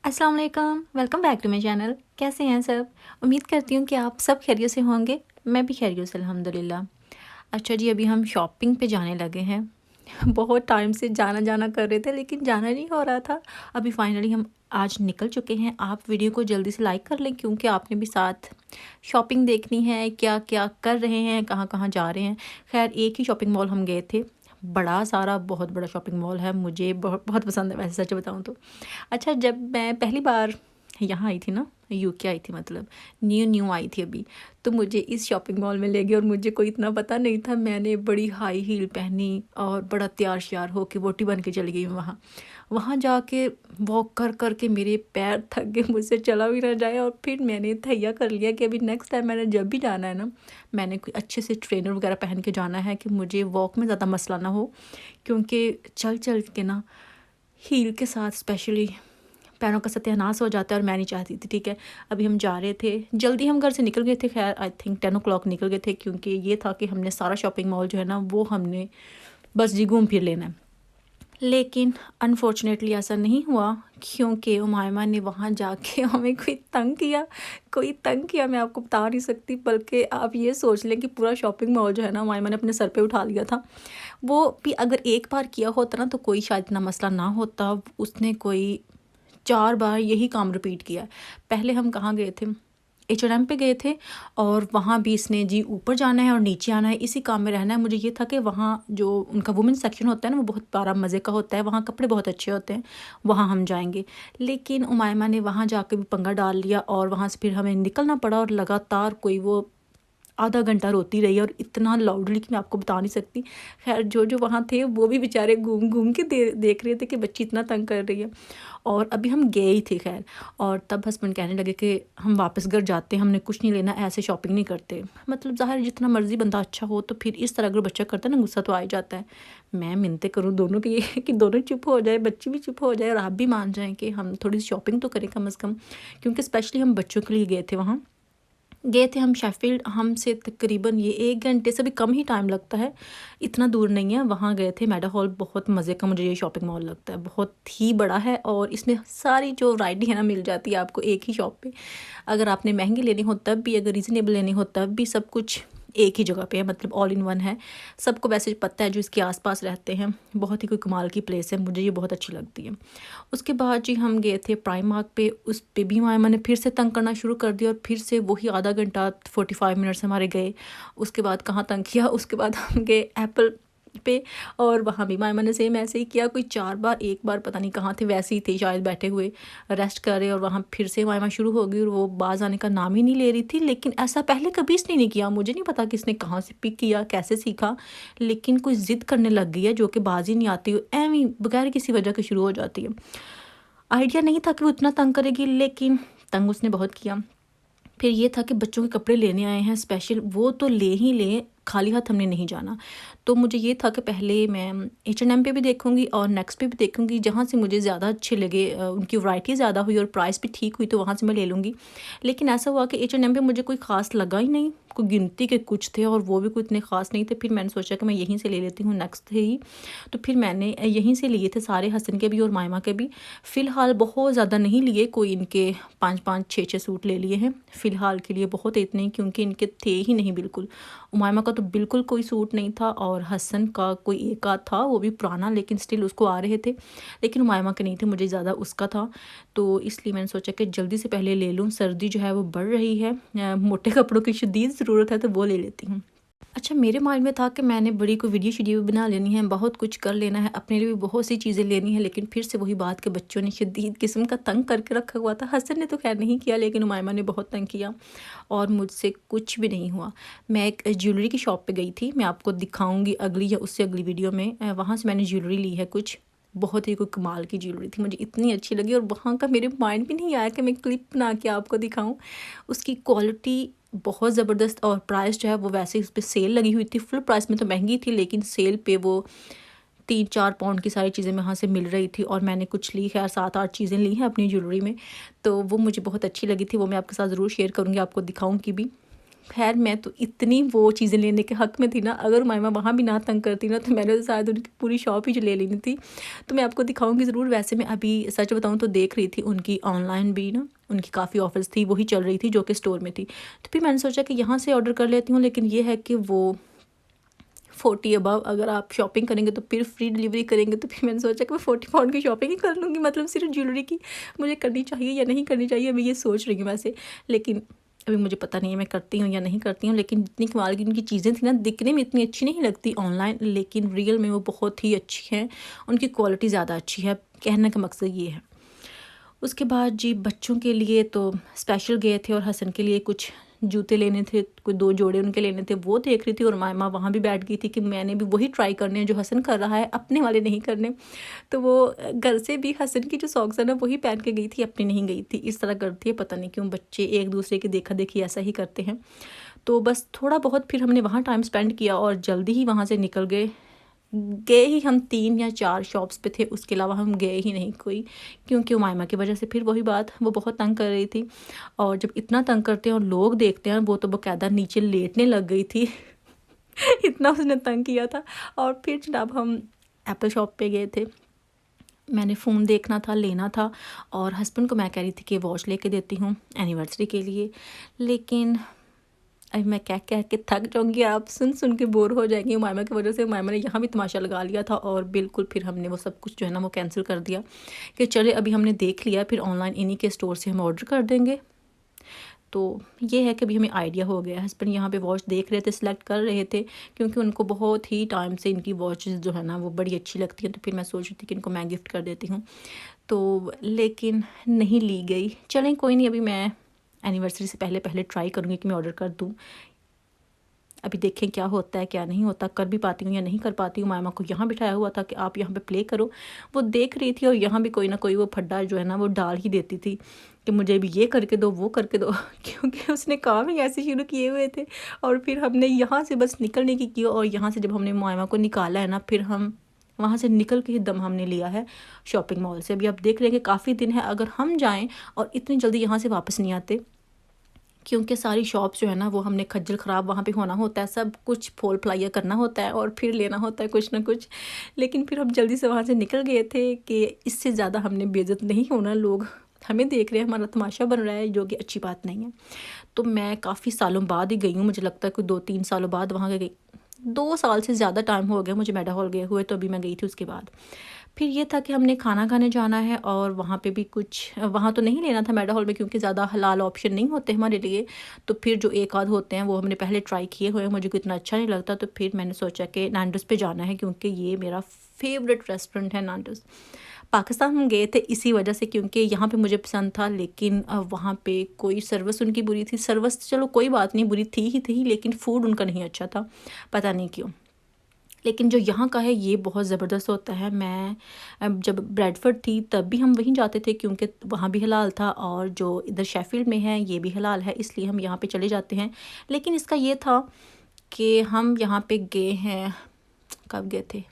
अस्सलाम वालेकुम, welcome back to my channel. कैसे हैं सब? उम्मीद करती हूँ कि आप सब खैरियत से होंगे। मैं भी खैरियत से अल्हम्दुलिल्लाह। अच्छा जी, अभी हम शॉपिंग पे जाने लगे हैं। बहुत टाइम से जाना जाना कर रहे थे लेकिन जाना नहीं हो रहा था। अभी फाइनली हम आज निकल चुके हैं। आप वीडियो को जल्दी से लाइक कर लें क्योंकि आपने भी साथ शॉपिंग देखनी है, क्या क्या कर रहे हैं, कहाँ कहाँ जा रहे हैं। खैर एक ही शॉपिंग मॉल हम गए थे। बड़ा सारा बहुत बड़ा शॉपिंग मॉल है, मुझे बहुत बहुत पसंद है वैसे सच बताऊँ तो। अच्छा, जब मैं पहली बार यहाँ आई थी ना, यूके आई थी, मतलब न्यू न्यू आई थी अभी, तो मुझे इस शॉपिंग मॉल में ले गए और मुझे कोई इतना पता नहीं था। मैंने बड़ी हाई हील पहनी और बड़ा तैयार श्यार होके वोटी बन के चली गई वहाँ। वहाँ जाके वॉक कर कर के मेरे पैर थक गए, मुझसे चला भी ना जाए। और फिर मैंने तैयार कर लिया कि अभी नेक्स्ट टाइम मैंने जब भी जाना है ना, मैंने कोई अच्छे से ट्रेनर वगैरह पहन के जाना है कि मुझे वॉक में ज़्यादा मसला ना हो। क्योंकि चल चल के ना हील के साथ स्पेशली पैरों का सत्यानाश हो जाता है और मैं नहीं चाहती थी। ठीक है, अभी हम जा रहे थे, जल्दी हम घर से निकल गए थे। खैर आई थिंक 10 o'clock निकल गए थे क्योंकि ये था कि हमने सारा शॉपिंग मॉल जो है ना वो हमने बस जी घूम फिर लेना है। लेकिन अनफॉर्चुनेटली ऐसा नहीं हुआ क्योंकि उमायमा ने वहाँ जाके हमें कोई तंग किया मैं आपको बता नहीं सकती। बल्कि आप ये सोच लें कि पूरा शॉपिंग मॉल जो है ना उमायमा ने अपने सर पे उठा लिया था। वो भी अगर एक बार किया होता ना तो कोई शायद इतना मसला ना होता। उसने कोई 4 बार यही काम रिपीट किया। पहले हम कहाँ गए थे, H&M पे गए थे और वहाँ भी इसने जी ऊपर जाना है और नीचे आना है, इसी काम में रहना है। मुझे ये था कि वहाँ जो उनका वुमेन सेक्शन होता है ना वो बहुत प्यारा मज़े का होता है, वहाँ कपड़े बहुत अच्छे होते हैं, वहाँ हम जाएंगे। लेकिन उमायमा ने वहाँ जाके भी पंगा डाल लिया और वहाँ से फिर हमें निकलना पड़ा और लगातार कोई वो आधा घंटा रोती रही और इतना लाउडली कि मैं आपको बता नहीं सकती। खैर जो जो वहाँ थे वो भी बेचारे घूम घूम के देख रहे थे कि बच्ची इतना तंग कर रही है। और अभी हम गए ही थे खैर, और तब हस्बैंड कहने लगे कि हम वापस घर जाते हैं, हमने कुछ नहीं लेना, ऐसे शॉपिंग नहीं करते। मतलब ज़ाहिर जितना मर्ज़ी बंदा अच्छा हो तो फिर इस तरह अगर बच्चा करता है ना गुस्सा तो आ ही जाता है। मैं मिन्नतें करूँ दोनों की कि दोनों चुप हो जाए, बच्ची भी चुप हो जाए और आप भी मान जाएँ कि हम थोड़ी सी शॉपिंग तो करें कम अज़ कम। क्योंकि स्पेशली हम बच्चों के लिए गए थे। वहाँ गए थे हम शेफील्ड, हमसे तकरीबन ये 1 घंटे से भी कम ही टाइम लगता है, इतना दूर नहीं है। वहाँ गए थे मेडा हॉल, बहुत मज़े का मुझे ये शॉपिंग मॉल लगता है, बहुत ही बड़ा है और इसमें सारी जो वैरायटी है ना मिल जाती है आपको एक ही शॉप पे। अगर आपने महंगी लेनी हो तब भी, अगर रीज़नेबल लेनी हो तब भी, सब कुछ एक ही जगह पे है, मतलब ऑल इन वन है। सबको वैसे पता है जो इसके आसपास रहते हैं, बहुत ही कोई कमाल की प्लेस है, मुझे ये बहुत अच्छी लगती है। उसके बाद जी हम गए थे प्राइमार्क पे, उस पे भी मायमा ने फिर से तंग करना शुरू कर दिया और फिर से वही आधा घंटा 45 मिनट्स हमारे गए। उसके बाद कहाँ तंग किया, उसके बाद हम गए एप्पल पे और वहाँ भी मायमा ने सेम ऐसे ही किया। कोई 4 बार, एक बार पता नहीं कहाँ थे, वैसे ही थे शायद बैठे हुए रेस्ट कर रहे, और वहाँ फिर से मायमा शुरू हो गई और वो बाज आने का नाम ही नहीं ले रही थी। लेकिन ऐसा पहले कभी इसने नहीं किया, मुझे नहीं पता कि इसने कहाँ से पिक किया, कैसे सीखा, लेकिन कोई ज़िद करने लग गई है जो कि बाज ही नहीं आती, एवं बगैर किसी वजह के शुरू हो जाती है। आइडिया नहीं था कि वो इतना तंग करेगी, लेकिन तंग उसने बहुत किया। फिर ये था कि बच्चों के कपड़े लेने आए हैं स्पेशल, वो तो ले ही लें, खाली हाथ हमने नहीं जाना। तो मुझे ये था कि पहले मैं H&M पे भी देखूंगी और नेक्स्ट पे भी देखूंगी, जहाँ से मुझे ज़्यादा अच्छे लगे, उनकी वैरायटी ज़्यादा हुई और प्राइस भी ठीक हुई तो वहाँ से मैं ले लूँगी। लेकिन ऐसा हुआ कि H&M पे मुझे कोई ख़ास लगा ही नहीं, कोई गिनती के कुछ थे और वो भी कोई इतने ख़ास नहीं थे। फिर मैंने सोचा कि मैं यहीं से ले लेती हूँ, नेक्स्ट थे ही। तो फिर मैंने यहीं से लिए थे सारे, हसन के भी और मायमा के भी। फ़िलहाल बहुत ज़्यादा नहीं लिए, कोई इनके 5-5 6-6 सूट ले लिए हैं फ़िलहाल के लिए, बहुत इतने, क्योंकि इनके थे ही नहीं बिल्कुल। उमायमा का तो बिल्कुल कोई सूट नहीं था और हसन का कोई एक आध था, वो भी पुराना, लेकिन स्टिल उसको आ रहे थे। लेकिन उमायमा के नहीं थे, मुझे ज़्यादा उसका था। तो इसलिए मैंने सोचा कि जल्दी से पहले ले लूँ, सर्दी जो है वो बढ़ रही है, मोटे कपड़ों की शदीद ज़रूरत है, तो वो ले लेती हूँ। अच्छा, मेरे माइंड में था कि मैंने बड़ी कोई वीडियो भी बना लेनी है, बहुत कुछ कर लेना है, अपने लिए भी बहुत सी चीज़ें लेनी है। लेकिन फिर से वही बात कि बच्चों ने शदीद किस्म का तंग करके रखा हुआ था। हसन ने तो खैर नहीं किया, लेकिन उमायमा ने बहुत तंग किया और मुझसे कुछ भी नहीं हुआ। मैं एक ज्वेलरी की शॉप पे गई थी, मैं आपको दिखाऊंगी अगली या उससे अगली वीडियो में। वहाँ से मैंने ज्वेलरी ली है कुछ, बहुत ही कोई कमाल की ज्वेलरी थी, मुझे इतनी अच्छी लगी और वहाँ का मेरे माइंड भी नहीं आया कि मैं क्लिप बना के आपको दिखाऊं। उसकी क्वालिटी बहुत ज़बरदस्त और प्राइस जो है वो वैसे इस पर सेल लगी हुई थी, फुल प्राइस में तो महंगी थी, लेकिन सेल पे वो 3-4 पाउंड की सारी चीज़ें वहाँ से मिल रही थी। और मैंने कुछ ली, खैर 7-8 चीज़ें ली हैं अपनी ज्वेलरी में, तो वो मुझे बहुत अच्छी लगी थी, वो मैं आपके साथ ज़रूर शेयर करूँगी, आपको दिखाऊँगी भी। खैर मैं तो इतनी वो चीज़ें लेने के हक़ में थी ना, अगर मायमा वहाँ भी ना तंग करती ना तो मैंने तो शायद उनकी पूरी शॉप ही जो ले लेनी थी। तो मैं आपको दिखाऊंगी ज़रूर। वैसे मैं अभी सच बताऊँ तो देख रही थी उनकी ऑनलाइन भी ना, उनकी काफ़ी ऑफर्स थी, वही चल रही थी जो कि स्टोर में थी। तो फिर मैंने सोचा कि यहाँ से ऑर्डर कर लेती हूँ, लेकिन ये है कि वो 40 अबव अगर आप शॉपिंग करेंगे तो फिर फ्री डिलीवरी करेंगे। तो फिर मैंने सोचा कि मैं 40 पाउंड की शॉपिंग ही कर लूँगी, मतलब सिर्फ ज्वेलरी की मुझे करनी चाहिए या नहीं करनी चाहिए, अभी ये सोच रही हूँ वैसे। लेकिन अभी मुझे पता नहीं है मैं करती हूँ या नहीं करती हूँ। लेकिन जितनी कमाल की उनकी चीज़ें थी ना, दिखने में इतनी अच्छी नहीं लगती ऑनलाइन, लेकिन रियल में वो बहुत ही अच्छी हैं, उनकी क्वालिटी ज़्यादा अच्छी है, कहने का मकसद ये है। उसके बाद जी बच्चों के लिए तो स्पेशल गए थे, और हसन के लिए कुछ जूते लेने थे, कोई 2 जोड़े उनके लेने थे, वो देख रही थी। और मायमा वहाँ भी बैठ गई थी कि मैंने भी वही ट्राई करने हैं जो हसन कर रहा है, अपने वाले नहीं करने। तो वो घर से भी हसन की जो सॉक्स है ना वही पहन के गई थी, अपनी नहीं गई थी। इस तरह करती है, पता नहीं क्यों बच्चे एक दूसरे की देखा देखी ऐसा ही करते हैं। तो बस थोड़ा बहुत फिर हमने वहाँ टाइम स्पेंड किया और जल्दी ही वहाँ से निकल गए ही हम 3 या 4 शॉप्स पे थे, उसके अलावा हम गए ही नहीं कोई, क्योंकि उमायमा की वजह से। फिर वही बात, वो बहुत तंग कर रही थी, और जब इतना तंग करते हैं और लोग देखते हैं, वो तो बाकायदा नीचे लेटने लग गई थी इतना उसने तंग किया था। और फिर जनाब हम एप्पल शॉप पे गए थे, मैंने फ़ोन देखना था, लेना था, और हस्बैंड को मैं कह रही थी कि वॉच लेके देती हूँ एनिवर्सरी के लिए। लेकिन अभी मैं कह कह के थक जाऊँगी, आप सुन सुन के बोर हो जाएंगी। उमायमा की वजह से उमायमा ने यहाँ भी तमाशा लगा लिया था, और बिल्कुल फिर हमने वो सब कुछ जो है ना वो कैंसिल कर दिया कि चले अभी हमने देख लिया, फिर ऑनलाइन इन्हीं के स्टोर से हम ऑर्डर कर देंगे। तो ये है कि अभी हमें आइडिया हो गया। हस्बैंड यहाँ पे वॉच देख रहे थे, सिलेक्ट कर रहे थे, क्योंकि उनको बहुत ही टाइम से इनकी वॉचेस जो है ना वो बड़ी अच्छी लगती हैं। तो फिर मैं सोच रही थी कि इनको मैं गिफ्ट कर देती हूँ, तो लेकिन नहीं ली गई। चलें कोई नहीं, अभी मैं एनिवर्सरी से पहले पहले ट्राई करूँगी कि मैं ऑर्डर कर दूँ। अभी देखें क्या होता है क्या नहीं होता, कर भी पाती हूँ या नहीं कर पाती हूँ। मायमा को यहाँ बिठाया हुआ था कि आप यहाँ पे प्ले करो, वो देख रही थी, और यहाँ भी कोई ना कोई वो फड्डा जो है ना वो डाल ही देती थी कि मुझे भी ये करके दो, वो करके दो क्योंकि उसने काम ही ऐसे शुरू किए हुए थे। और फिर हमने यहाँ से बस निकलने की, और यहाँ से जब हमने मायमा को निकाला है ना, फिर हम वहाँ से निकल के ही दम हमने लिया है शॉपिंग मॉल से। अभी आप देख रहे हैं कि काफ़ी दिन है, अगर हम जाएँ और इतनी जल्दी यहाँ से वापस नहीं आते, क्योंकि सारी शॉप्स जो है ना वो हमने खज्जल ख़राब वहाँ पे होना होता है, सब कुछ फोल फलाइया करना होता है, और फिर लेना होता है कुछ ना कुछ। लेकिन फिर हम जल्दी से वहाँ से निकल गए थे कि इससे ज़्यादा हमने बेइज्जत नहीं होना, लोग हमें देख रहे हैं, हमारा तमाशा बन रहा है, जो कि अच्छी बात नहीं है। तो मैं काफ़ी सालों बाद ही गई हूँ, मुझे लगता है कोई 2-3 सालों बाद वहाँ गई। 2 साल से ज़्यादा टाइम हो गया मुझे मेडा हॉल गए हुए, तो अभी मैं गई थी उसके बाद। फिर ये था कि हमने खाना खाने जाना है, और वहाँ पे भी कुछ, वहाँ तो नहीं लेना था मेडा हॉल में, क्योंकि ज़्यादा हलाल ऑप्शन नहीं होते हमारे लिए। तो फिर जो एक आध होते हैं वो हमने पहले ट्राई किए हुए हैं, मुझे कोई इतना अच्छा नहीं लगता। तो फिर मैंने सोचा कि नैंडोज़ पे जाना है, क्योंकि ये मेरा फेवरेट रेस्टोरेंट है नैंडोज़। पाकिस्तान हम गए थे इसी वजह से, क्योंकि यहाँ पे मुझे पसंद था, लेकिन वहाँ पे कोई सर्विस उनकी बुरी थी। सर्विस चलो कोई बात नहीं, बुरी थी ही थी, लेकिन फ़ूड उनका नहीं अच्छा था, पता नहीं क्यों। लेकिन जो यहाँ का है ये बहुत ज़बरदस्त होता है। मैं जब ब्रैडफर्ड थी तब भी हम वहीं जाते थे, क्योंकि वहाँ भी हलाल था, और जो इधर शेफील्ड में है ये भी हलाल है, इसलिए हम यहाँ पे चले जाते हैं। लेकिन इसका ये था कि हम यहाँ पे गए हैं, कब गए थे,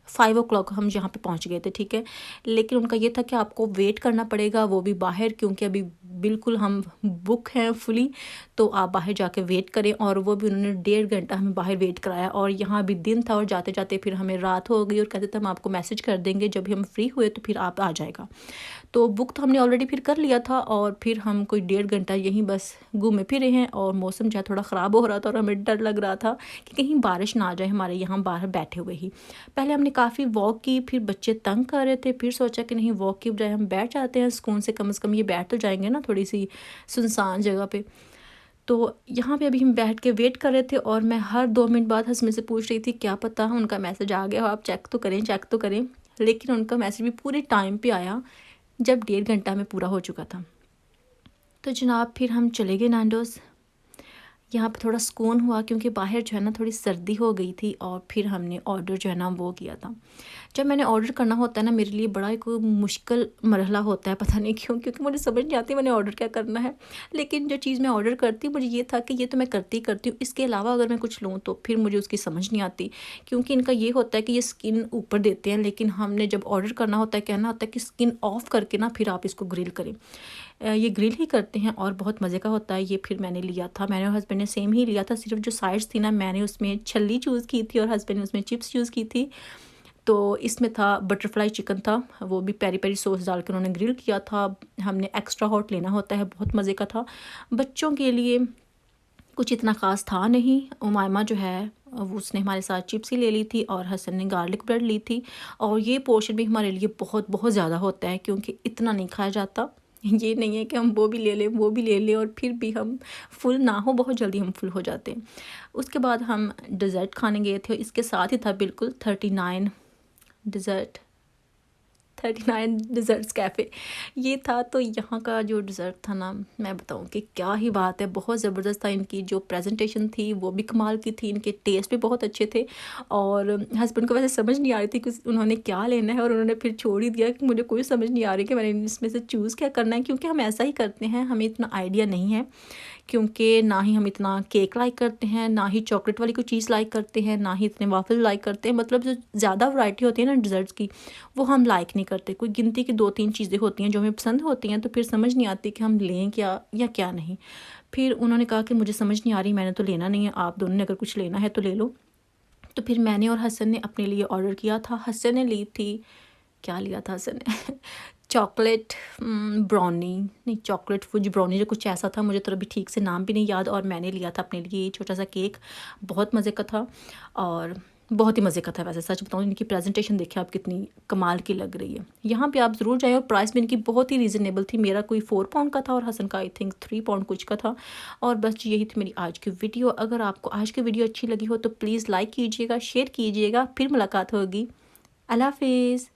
5 o'clock हम यहाँ पे पहुँच गए थे, ठीक है। लेकिन उनका ये था कि आपको वेट करना पड़ेगा, वो भी बाहर, क्योंकि अभी बिल्कुल हम बुक हैं फुली, तो आप बाहर जाके वेट करें। और वो भी उन्होंने 1.5 घंटा हमें बाहर वेट कराया, और यहाँ भी दिन था, और जाते जाते फिर हमें रात हो गई, और कहते थे हम आपको मैसेज कर देंगे जब भी हम फ्री हुए तो फिर आप आ जाएगा। तो बुक तो हमने ऑलरेडी फिर कर लिया था, और फिर हम कोई 1.5 घंटा यहीं बस घूमे फिरे हैं। और मौसम जो है थोड़ा ख़राब हो रहा था, और हमें डर लग रहा था कि कहीं बारिश ना आ जाए हमारे यहाँ बाहर बैठे हुए ही। पहले हमने काफ़ी वॉक की, फिर बच्चे तंग कर रहे थे, फिर सोचा कि नहीं वॉक की बजाय हम बैठ जाते हैं सुकून से, कम ये बैठ तो जाएंगे ना थोड़ी सी सुनसान जगह पे। तो यहाँ पे अभी हम बैठ के वेट कर रहे थे, और मैं हर 2 मिनट बाद हस्बैंड से पूछ रही थी क्या पता उनका मैसेज आ गया हो, आप चेक तो करें चेक तो करें। लेकिन उनका मैसेज भी पूरे टाइम पे आया जब 1.5 घंटा में पूरा हो चुका था। तो जनाब फिर हम चले गए नैंडोज़। यहाँ पे थोड़ा सुकून हुआ, क्योंकि बाहर जो है ना थोड़ी सर्दी हो गई थी, और फिर हमने ऑर्डर जो है ना वो किया था। जब मैंने ऑर्डर करना होता है ना, मेरे लिए बड़ा एक मुश्किल मरहला होता है, पता नहीं क्यों, क्योंकि मुझे समझ नहीं आती मैंने ऑर्डर क्या करना है। लेकिन जो चीज़ मैं ऑर्डर करती हूँ, मुझे ये था कि ये तो मैं करती हूँ, इसके अलावा अगर मैं कुछ लूँ तो फिर मुझे उसकी समझ नहीं आती, क्योंकि इनका ये होता है कि ये स्किन ऊपर देते हैं, लेकिन हमने जब ऑर्डर करना होता है, कहना होता है कि स्किन ऑफ करके ना फिर आप इसको ग्रिल करें। ये ग्रिल ही करते हैं, और बहुत मज़े का होता है ये। फिर मैंने लिया था, मैंने और हस्बैंड ने सेम ही लिया था, सिर्फ जो साइड्स थी ना मैंने उसमें छल्ली चूज़ की थी और हस्बैंड ने उसमें चिप्स चूज़ की थी। तो इसमें था बटरफ्लाई चिकन था, वो भी पेरी पेरी सॉस डाल के उन्होंने ग्रिल किया था। हमने एक्स्ट्रा हॉट लेना होता है, बहुत मज़े का था। बच्चों के लिए कुछ इतना ख़ास था नहीं। उमायमा जो है वो उसने हमारे साथ चिप्स ही ले ली थी और हसन ने गार्लिक ब्रेड ली थी। और ये पोर्शन भी हमारे लिए बहुत बहुत ज़्यादा होता है क्योंकि इतना नहीं खाया जाता। ये नहीं है कि हम वो भी ले लें वो भी ले लें और फिर भी हम फुल ना हो, बहुत जल्दी हम फुल हो जाते हैं। उसके बाद हम डिज़र्ट खाने गए थे, इसके साथ ही था बिल्कुल 39 डिज़र्ट्स कैफ़े ये था। तो यहाँ का जो डिज़र्ट था ना, मैं बताऊँ कि क्या ही बात है, बहुत ज़बरदस्त था। इनकी जो प्रेजेंटेशन थी वो भी कमाल की थी, इनके टेस्ट भी बहुत अच्छे थे। और हस्बैंड को वैसे समझ नहीं आ रही थी कि उन्होंने क्या लेना है और उन्होंने फिर छोड़ ही दिया कि मुझे कोई समझ नहीं आ रही कि मैंने इसमें से चूज़ क्या करना है, क्योंकि हम ऐसा ही करते हैं, हमें इतना आइडिया नहीं है। क्योंकि ना ही हम इतना केक लाइक करते हैं, ना ही चॉकलेट वाली कोई चीज़ लाइक करते हैं, ना ही इतने वाफल लाइक करते हैं। मतलब जो ज़्यादा वैरायटी होती है ना डिज़र्ट्स की, वो हम लाइक नहीं करते। कोई गिनती की 2-3 चीज़ें होती हैं जो हमें पसंद होती हैं, तो फिर समझ नहीं आती कि हम लें क्या या क्या नहीं। फिर उन्होंने कहा कि मुझे समझ नहीं आ रही, मैंने तो लेना नहीं है, आप दोनों ने अगर कुछ लेना है तो ले लो। तो फिर मैंने और हसन ने अपने लिए ऑर्डर किया था। हसन ने ली थी, क्या लिया था हसन ने चॉकलेट ब्राउनी, नहीं चॉकलेट फुज ब्राउनी जो कुछ ऐसा था, मुझे तो अभी ठीक से नाम भी नहीं याद। और मैंने लिया था अपने लिए छोटा सा केक, बहुत मज़े का था और बहुत ही मज़े का था। वैसे सच बताऊँ, इनकी प्रेजेंटेशन देखिए आप कितनी कमाल की लग रही है। यहाँ पे आप ज़रूर जाएँ और प्राइस भी इनकी बहुत ही रीज़नेबल थी। मेरा कोई 4 पाउंड का था और हसन का आई थिंक 3 पाउंड कुछ का था। और बस यही थी मेरी आज की वीडियो। अगर आपको आज की वीडियो अच्छी लगी हो तो प्लीज़ लाइक कीजिएगा, शेयर कीजिएगा। फिर मुलाकात होगी। अल्लाह हाफिज़।